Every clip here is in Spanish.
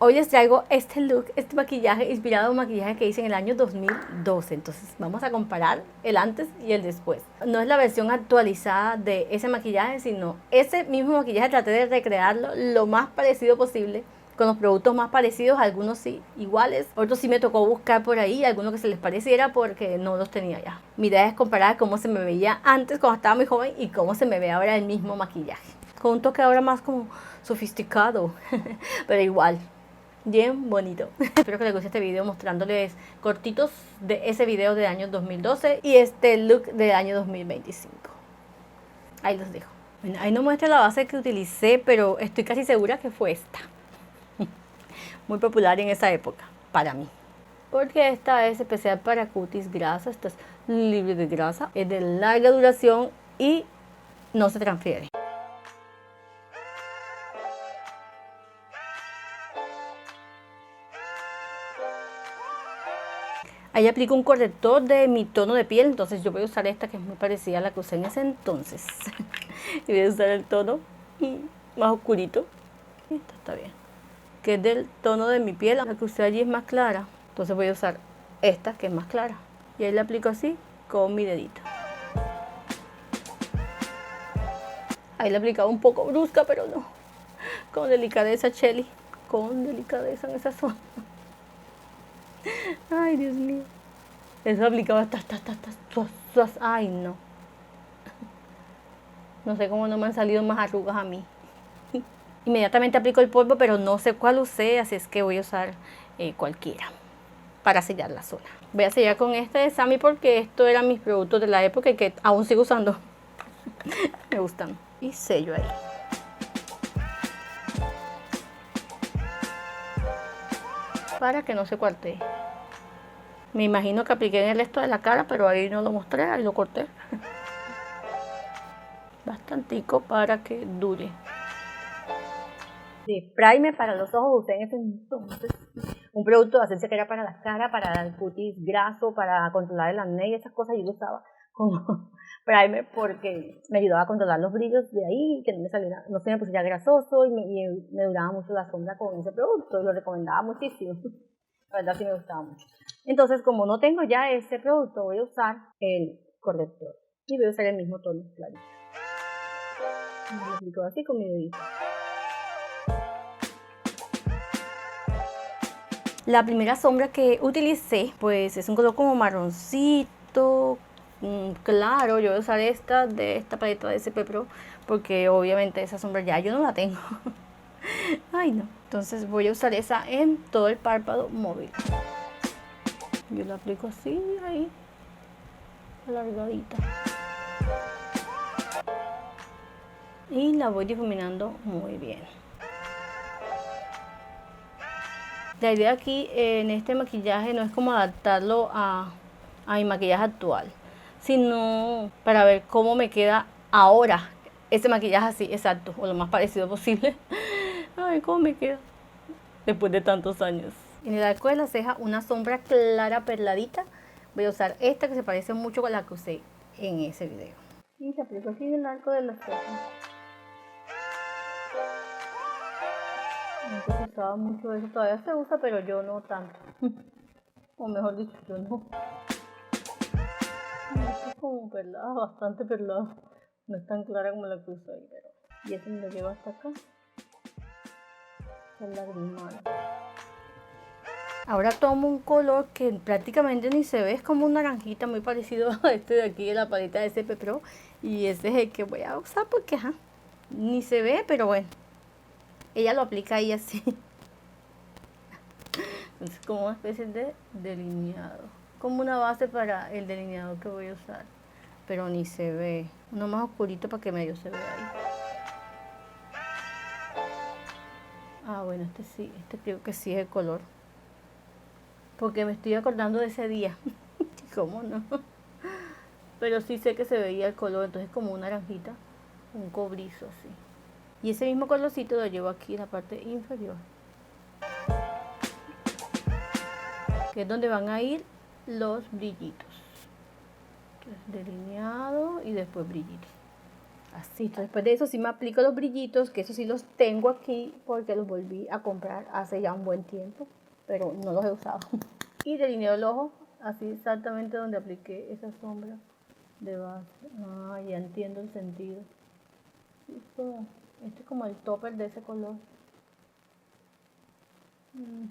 Hoy les traigo este look, este maquillaje inspirado en un maquillaje que hice en el año 2012. Entonces vamos a comparar el antes y el después. No es la versión actualizada de ese maquillaje, sino ese mismo maquillaje traté de recrearlo lo más parecido posible, con los productos más parecidos, algunos sí iguales, otros sí me tocó buscar por ahí, algunos que se les pareciera porque no los tenía ya. Mi idea es comparar cómo se me veía antes cuando estaba muy joven y cómo se me ve ahora el mismo maquillaje. Con un toque ahora más como sofisticado, pero igual. Bien bonito. Espero que les guste este video mostrándoles cortitos de ese video del año 2012 y este look del año 2025. Ahí los dejo. Bueno, ahí no muestra la base que utilicé, pero estoy casi segura que fue esta. Muy popular en esa época, para mí. Porque esta es especial para cutis grasa, esta es libre de grasa, es de larga duración y no se transfiere. Ahí aplico un corrector de mi tono de piel, entonces yo voy a usar esta que es muy parecida a la que usé en ese entonces. Y voy a usar el tono más oscurito. Y esta está bien. Que es del tono de mi piel, la que usé allí es más clara. Entonces voy a usar esta que es más clara. Y ahí la aplico así con mi dedito. Ahí la he aplicado un poco brusca, pero no. Con delicadeza, Chelly. Con delicadeza en esa zona. Ay, Dios mío. Eso aplicaba ay, no. No sé cómo no me han salido más arrugas a mí. Inmediatamente aplico el polvo, pero no sé cuál usé, así es que voy a usar cualquiera para sellar la zona. Voy a sellar con este de Sammy porque estos eran mis productos de la época y que aún sigo usando. Me gustan. Y sello ahí. Para que no se cuartee. Me imagino que apliqué en el resto de la cara, pero ahí no lo mostré, ahí lo corté. Bastantico para que dure. De primer para los ojos usé en ese entonces un producto de hacerse que era para la cara, para el cutis graso, para controlar el acné y esas cosas. Yo lo usaba como primer porque me ayudaba a controlar los brillos de ahí, que no me saliera, no se me pusiera grasoso y me duraba mucho la sombra con ese producto y lo recomendaba muchísimo. La verdad sí me gustaba mucho. Entonces, como no tengo ya ese producto, voy a usar el corrector y voy a usar el mismo tono clarito. Lo aplico así con mi dedito. La primera sombra que utilicé, pues es un color como marroncito, claro. Yo voy a usar esta de esta paleta de SP Pro porque obviamente esa sombra ya yo no la tengo. Ay, no. Entonces voy a usar esa en todo el párpado móvil. Yo la aplico así, ahí, alargadita. Y la voy difuminando muy bien. La idea aquí en este maquillaje no es como adaptarlo a mi maquillaje actual, sino para ver cómo me queda ahora ese maquillaje así, exacto, o lo más parecido posible. Ay, cómo me queda después de tantos años. En el arco de la ceja, una sombra clara perladita. Voy a usar esta que se parece mucho con la que usé en ese video. Y se aplico aquí en el arco de la ceja. Antes se usaba mucho eso, todavía se usa, pero yo no tanto. O mejor dicho, yo no. Esto es como perlada, bastante perlada. No es tan clara como la que uso ahí, pero... Y eso me lo llevo hasta acá. El lagrimal. Ahora tomo un color que prácticamente ni se ve, es como un naranjita muy parecido a este de aquí de la paleta de SP Pro. Y ese es el que voy a usar porque, ajá, ni se ve, pero bueno. Ella lo aplica ahí así. Es como una especie de delineado. Como una base para el delineado que voy a usar. Pero ni se ve. Uno más oscurito para que medio se vea ahí. Ah, bueno, este sí, este creo que sí es el color. Porque me estoy acordando de ese día. ¿Cómo no? Pero sí sé que se veía el color, entonces como una naranjita, un cobrizo así. Y ese mismo colorcito lo llevo aquí en la parte inferior, que es donde van a ir los brillitos. Entonces, delineado y después brillitos. Así, entonces después de eso sí me aplico los brillitos, que eso sí los tengo aquí porque los volví a comprar hace ya un buen tiempo, pero no los he usado. Y delineo el ojo, así exactamente donde apliqué esa sombra de base. Ah, ya entiendo el sentido. Este es como el topper de ese color.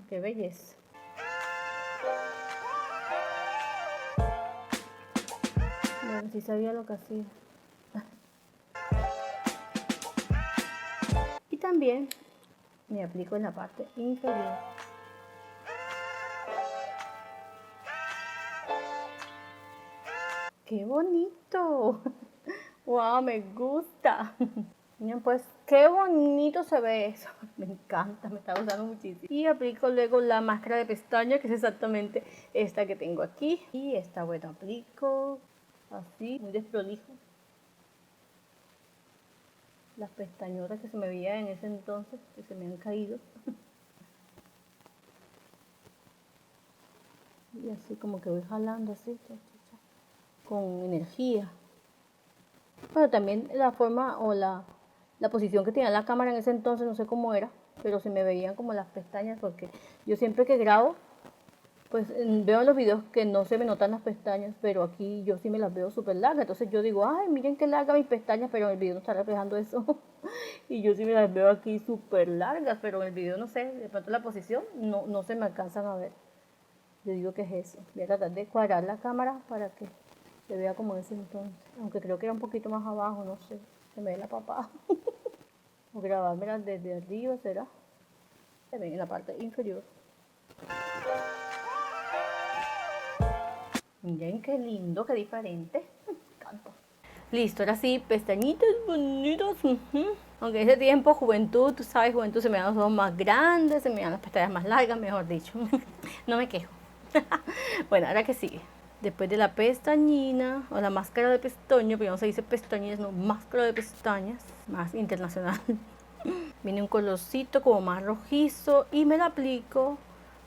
Qué belleza. Bueno, sí sabía lo que hacía. Y también me aplico en la parte inferior. ¡Qué bonito! ¡Wow! Me gusta. Miren pues, qué bonito se ve eso. Me encanta, me está gustando muchísimo. Y aplico luego la máscara de pestañas, que es exactamente esta que tengo aquí. Y esta, bueno, aplico así, muy desprolijo. Las pestañotas que se me veían en ese entonces, que se me han caído. Y así como que voy jalando así, con energía. Pero también la forma o la posición que tenía la cámara en ese entonces, no sé cómo era, pero se me veían como las pestañas, porque yo siempre que grabo, pues veo en los videos que no se me notan las pestañas, pero aquí yo sí me las veo súper largas. Entonces yo digo, ay, miren qué largas mis pestañas, pero en el video no está reflejando eso. Y yo sí me las veo aquí súper largas, pero en el video no sé, de pronto la posición no se me alcanzan a ver. Yo digo que es eso. Voy a tratar de cuadrar la cámara para que se vea como en ese entonces. Aunque creo que era un poquito más abajo, no sé. Se me ve la papada. O grabármela desde arriba, ¿será? Se ven en la parte inferior. Miren qué lindo, qué diferente. Me encanta. Listo, ahora sí, pestañitas bonitas. Aunque en ese tiempo, juventud, tú sabes, juventud, se me dan los ojos más grandes, se me dan las pestañas más largas, mejor dicho. No me quejo. Bueno, ahora que sigue. Después de la pestañina o la máscara de pestaña, pero no se dice pestañas, no, máscara de pestañas, más internacional. Viene un colorcito como más rojizo y me la aplico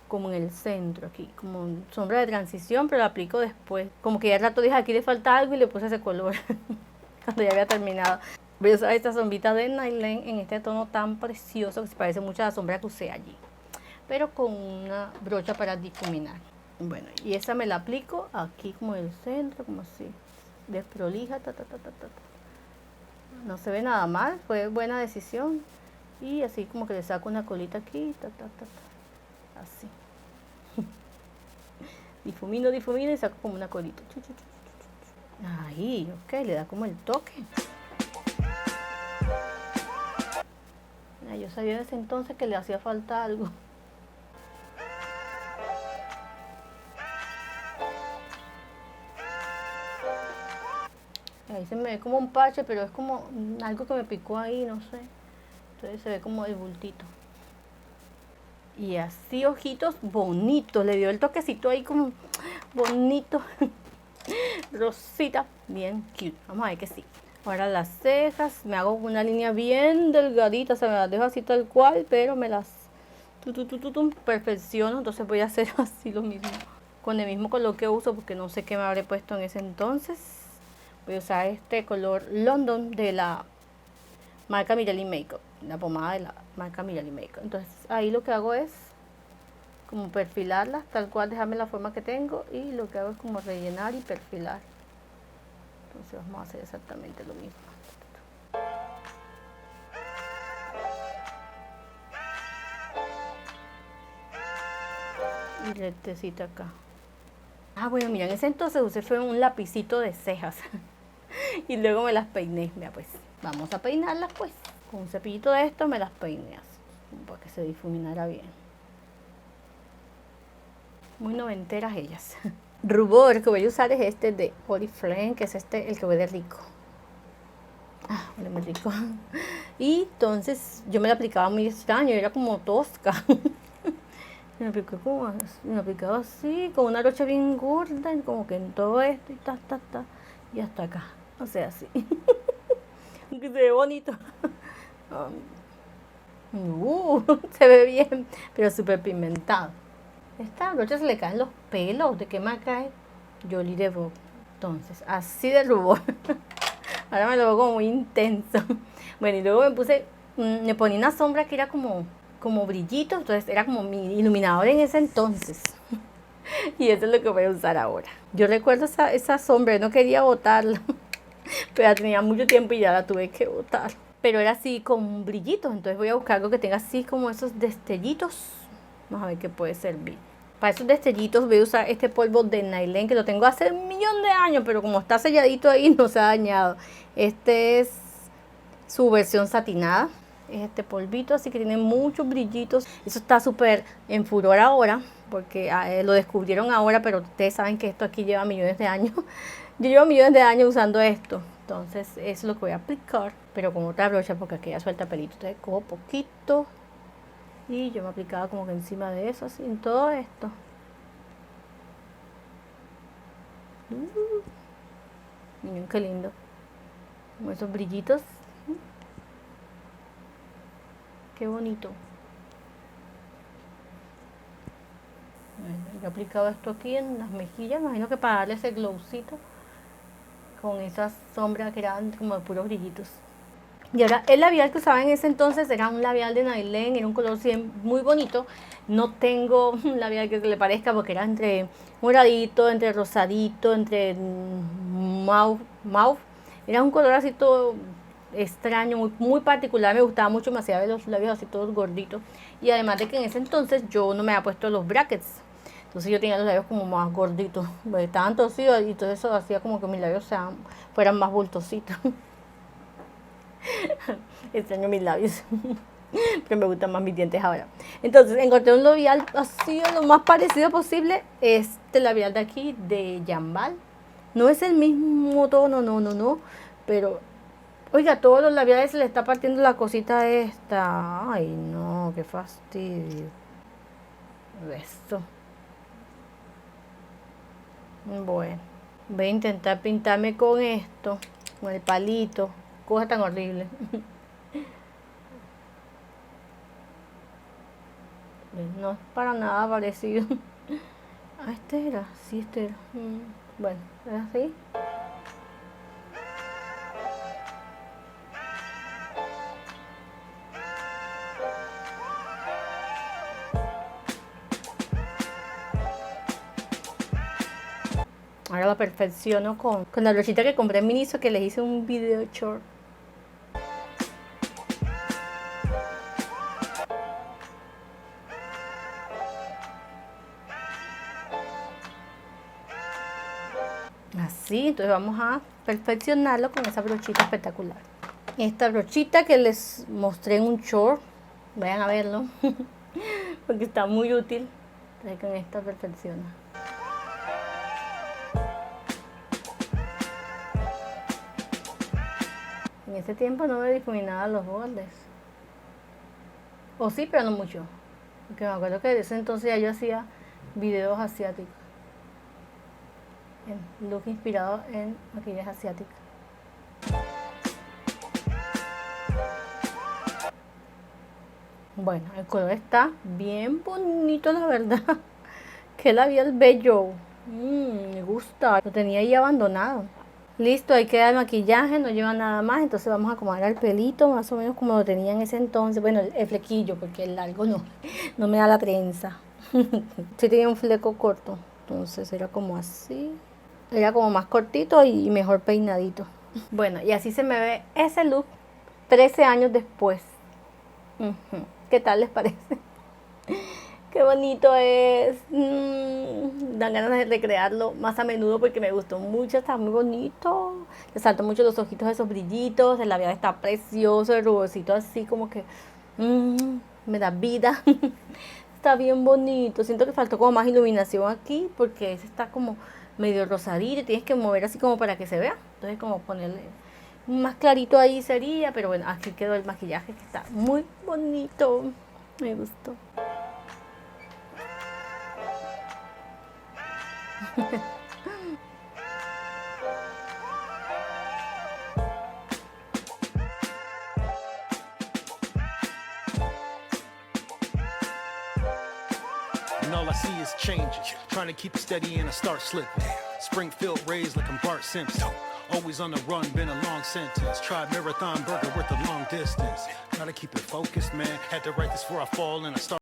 como en el centro aquí, como sombra de transición, pero la aplico después. Como que ya al rato dije, aquí le falta algo y le puse ese color cuando ya había terminado. Voy a usar esta sombrita de Nylane en este tono tan precioso que se parece mucho a la sombra que usé allí, pero con una brocha para difuminar. Bueno, y esa me la aplico aquí como en el centro, como así, desprolija, no se ve nada mal, fue buena decisión. Y así como que le saco una colita aquí, así. Difumino y saco como una colita. Ahí, ok, le da como el toque. Yo sabía desde entonces que le hacía falta algo. Ahí se me ve como un parche, pero es como algo que me picó ahí, no sé. Entonces se ve como el bultito. Y así ojitos bonitos, le dio el toquecito ahí como bonito. Rosita, bien cute. Vamos a ver que sí. Ahora las cejas, me hago una línea bien delgadita, o sea, me las dejo así tal cual, pero me las perfecciono. Entonces voy a hacer así lo mismo, con el mismo color que uso, porque no sé qué me habré puesto en ese entonces. Voy a usar este color London de la marca Mirali Makeup, la pomada de la marca Mirali Makeup. Entonces ahí lo que hago es como perfilarlas, tal cual, dejarme la forma que tengo, y lo que hago es como rellenar y perfilar. Entonces vamos a hacer exactamente lo mismo. Y retecita acá. Ah, bueno, mira, en ese entonces usé fue un lapicito de cejas. Y luego me las peiné. Mira, pues, vamos a peinarlas, pues. Con un cepillito de estos me las peiné así, para que se difuminara bien. Muy noventeras ellas. Rubor que voy a usar es este de Oriflame, que es este, el que huele rico. Ah, huele muy rico. Y entonces yo me la aplicaba muy extraño, era como tosca. Me aplicaba así, con una brocha bien gorda, y como que en todo esto y hasta acá. O sea, así. Que se ve bonito. Se ve bien, pero súper pigmentado. Esta brocha se le caen los pelos. ¿De qué marca es? Jolie de Vogue. Entonces, así de rubor. Ahora me lo veo como muy intenso. Bueno, y luego me ponía una sombra que era como brillito, entonces era como mi iluminador en ese entonces. Y eso es lo que voy a usar ahora. Yo recuerdo esa sombra, no quería botarla, pero ya tenía mucho tiempo y ya la tuve que botar. Pero era así con brillitos, entonces voy a buscar algo que tenga así como esos destellitos. Vamos a ver qué puede servir. Para esos destellitos voy a usar este polvo de Nailén, que lo tengo hace 1.000.000 de años, pero como está selladito ahí no se ha dañado. Este es su versión satinada. Es este polvito, así que tiene muchos brillitos. Eso está súper en furor ahora, porque lo descubrieron ahora, pero ustedes saben que esto aquí lleva millones de años. Yo llevo millones de años usando esto. Entonces es lo que voy a aplicar, pero con otra brocha porque aquí ya suelta pelito. Entonces cojo poquito y yo me aplicaba como que encima de eso, así en todo esto. Miren qué lindo. Con esos brillitos. Qué bonito. Bueno, yo he aplicado esto aquí en las mejillas, imagino que para darle ese glowcito con esas sombras que eran como de puros brillitos. Y ahora el labial que usaba en ese entonces era un labial de Nailén, era un color muy bonito. No tengo un labial que le parezca porque era entre moradito, entre rosadito, entre mauve. Era un color así todo extraño, muy particular, me gustaba mucho, me hacía ver los labios así todos gorditos. Y además de que en ese entonces yo no me había puesto los brackets. Entonces yo tenía los labios como más gorditos, pues estaban torcidos y todo eso hacía como que mis labios fueran más bultositos. Extraño mis labios, pero me gustan más mis dientes ahora. Entonces encontré un labial así, lo más parecido posible. Este labial de aquí, de Jambal. No es el mismo tono, no. Pero, oiga, todos los labiales se le está partiendo la cosita esta. Ay, no, qué fastidio. Esto. Bueno, voy a intentar pintarme con esto, con el palito. Cosa tan horrible. No es para nada parecido. Ah, este era, sí, este era. Bueno, es así. Ahora lo perfecciono con la brochita que compré en Miniso, que les hice un video short. Así, entonces vamos a perfeccionarlo con esa brochita espectacular. Esta brochita que les mostré en un short, vayan a verlo, porque está muy útil. Entonces con esta perfecciona. En ese tiempo no me difuminaba los bordes. O sí, pero no mucho. Porque me acuerdo que desde ese entonces ya yo hacía videos asiáticos. En look inspirado en maquillaje asiático. Bueno, el color está bien bonito, la verdad. Qué labial bello. Me gusta. Lo tenía ahí abandonado. Listo, ahí queda el maquillaje, no lleva nada más. Entonces vamos a acomodar el pelito, más o menos como lo tenía en ese entonces. Bueno, el flequillo, porque el largo no me da la trenza. Sí tenía un fleco corto, entonces era como así. Era como más cortito y mejor peinadito. Bueno, y así se me ve ese look 13 años después. ¿Qué tal les parece? Qué bonito es. Dan ganas de recrearlo más a menudo porque me gustó mucho, está muy bonito. Le saltan mucho los ojitos, esos brillitos, el labial está precioso, el ruborcito así como que me da vida. Está bien bonito. Siento que faltó como más iluminación aquí porque ese está como medio rosadito y tienes que mover así como para que se vea. Entonces como ponerle más clarito ahí sería, pero bueno, aquí quedó el maquillaje que está muy bonito. Me gustó. And all I see is changes. Trying to keep it steady and I start slipping. Springfield raised like I'm Bart Simpson. Always on the run, been a long sentence. Tried marathon burger worth a long distance. Gotta keep it focused, man. Had to write this before I fall and I start.